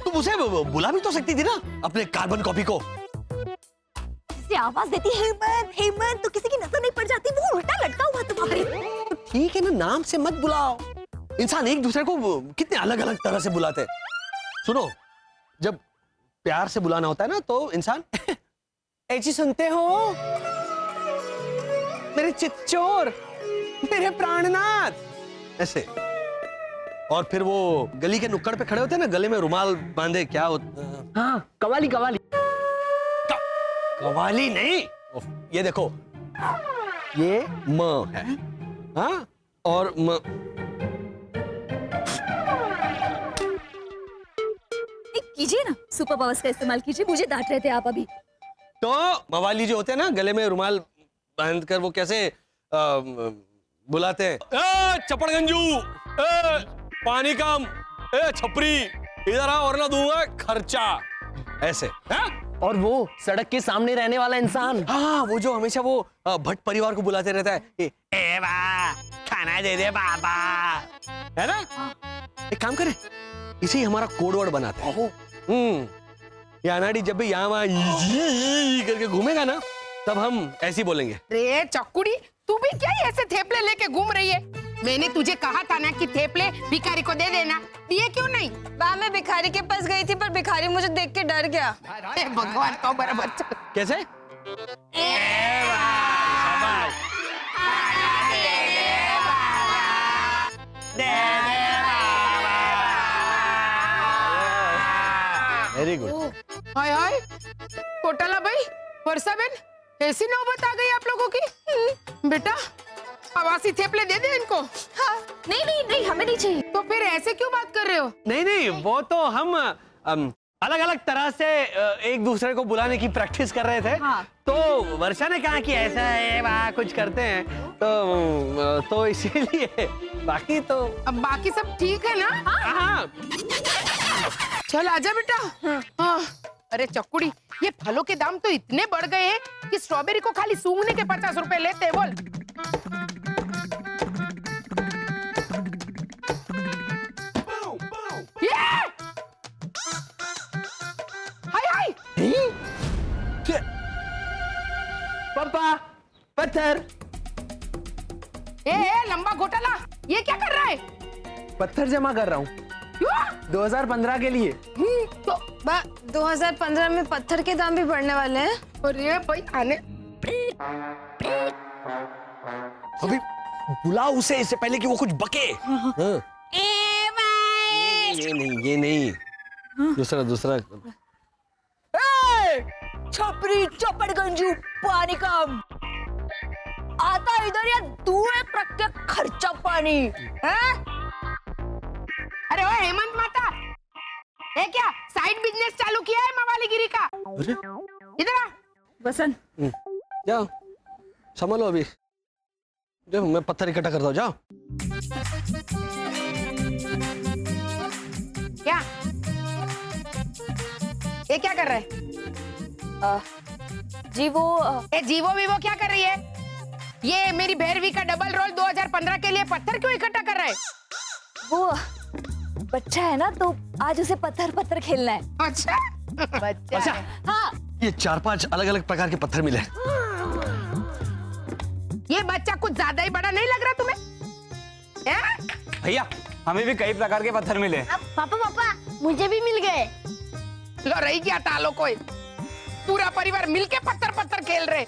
तुम उसे बुला भी तो सकती थी ना, अपने कार्बन कॉपी को। जिसे आवाज देती हेमंत हेमंत तो किसी की नजर नहीं पड़ जाती, वो उल्टा लटका हुआ तुम्हारे। तो ठीक है ना, नाम से मत बुलाओ। इंसान एक दूसरे को कितने अलग अलग तरह से बुलाते हैं। सुनो, जब प्यार से बुलाना होता है ना तो इंसान ऐसी सुनते हो मेरे चिच्चोर, मेरे प्राणनाथ, ऐसे। और फिर वो गली के नुक्कड़ पे खड़े होते हैं ना, गले में रुमाल बांधे, क्या होता? हाँ, कवाली कवाली। कवाली नहीं, ये देखो, ये म है, हाँ, और म। कीजिए ना, सुपर पावर्स का इस्तेमाल कीजिए। मुझे डांट रहे थे आप अभी। तो मवाली जो होते हैं ना, गले में रुमाल बांध कर वो कैसे बुलाते हैं? चपड़गंजू, पानी कम, छपरी, इधर आ वरना दूंगा खर्चा, ऐसे है? और वो सड़क के सामने रहने वाला इंसान, हाँ, वो जो हमेशा वो भट्ट परिवार को बुलाते रहता है, ए बा, खाना दे दे बाबा, है ना? एक काम करें, इसे हमारा कोड वर्ड बनाते हैं। ये अनाड़ी जब भी यहाँ वहाँ करके घूमेगा ना, तब हम ऐसे बोलेंगे। रे चक्कुड़ी, तू भी क्या ऐसे थेपले लेके घूम रही है? मैंने तुझे कहा था ना कि थेपले भिखारी को दे देना, दिए क्यों नहीं? मैं भिखारी के पास गई थी पर भिखारी मुझे देख के डर गया। अरे भगवान, तो बराबर। कैसे? Very good. हाय हाय, कोटाला भाई, वर्षा बहन, ऐसी नौबत आ गई आप लोगों की। बेटा, आवासी थेपले दे दे इनको। हाँ, नहीं नहीं नहीं, हमें नहीं चाहिए। तो फिर ऐसे क्यों बात कर रहे हो? नहीं नहीं, वो तो हम अलग अलग तरह से एक दूसरे को बुलाने की प्रैक्टिस कर रहे थे। हाँ। तो वर्षा ने कहा कि ऐसा है, वहाँ कुछ करते हैं, तो इसीलिए। बाकी तो अब बाकी सब ठीक है ना? हाँ। चल आजा बेटा। हाँ। अरे चक्कुड़ी, ये फलों के दाम तो इतने बढ़ गए हैं कि स्ट्रॉबेरी को खाली सूंघने के 50 रुपए लेते हैं। बोल। हाय हाय। पापा, पत्थर। ए लंबा घोटाला, ये क्या कर रहा है? पत्थर जमा कर रहा हूँ 2015 के लिए। तो 2015 में पत्थर के दाम भी बढ़ने वाले हैं। अरे भाई, आने अभी बुलाओ उसे, इससे पहले कि वो कुछ बके। हाँ। ये नहीं, दूसरा। छपरी चपड़गंजू पानी कम आता इधर या 2 ट्रक के खर्चा पानी है? अरे ओ हेमंत माता, ये क्या साइड बिजनेस चालू किया है मवालीगिरी का? इधर आ। वसंत जाओ संभालो अभी, जो मैं पत्थर इकट्ठा करता हूँ, जाओ। क्या ये क्या कर रहा है? जीवो वीवो क्या कर रही है? ये मेरी भैरवी का डबल रोल 2015 के लिए पत्थर क्यों इकट्ठा कर रहा है? वो बच्चा है ना, तो आज उसे पत्थर पत्थर खेलना है। अच्छा बच्चा अच्छा। है। हाँ ये 4-5 अलग-अलग प्रकार के पत्थर मिले। ये बच्चा कुछ ज्यादा ही बड़ा नहीं लग रहा तुम्हें? हैं? भैया हमें भी कई प्रकार के पत्थर मिले। पापा पापा मुझे भी मिल गए। लो रही क्या तालो कोई, पूरा परिवार मिलके पत्थर पत्थर खेल रहे।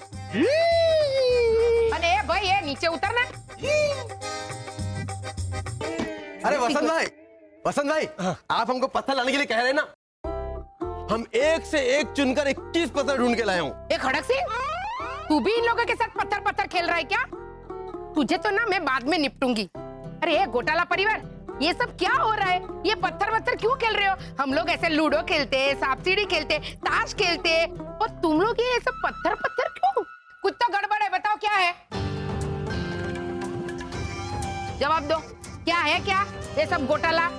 अरे भाई ये नीचे उतरना। अरे वसंत भाई आप हमको पत्थर लाने के लिए कह रहे हैं ना, हम एक से एक चुनकर 21 पत्थर ढूंढ के लाए हूँ। ए खड़क सिंह, तू भी इन लोगों के साथ पत्थर पत्थर खेल रहा है क्या? तुझे तो ना मैं बाद में निपटूंगी। अरे ये घोटाला परिवार, ये सब क्या हो रहा है? ये पत्थर पत्थर क्यों खेल रहे हो? हम लोग ऐसे लूडो खेलते, सांप सीढ़ी खेलते, ताश खेलते, और तुम लोग ये सब पत्थर पत्थर क्यों? कुछ तो गड़बड़ है, बताओ क्या है? जवाब दो, क्या है क्या ये सब घोटाला?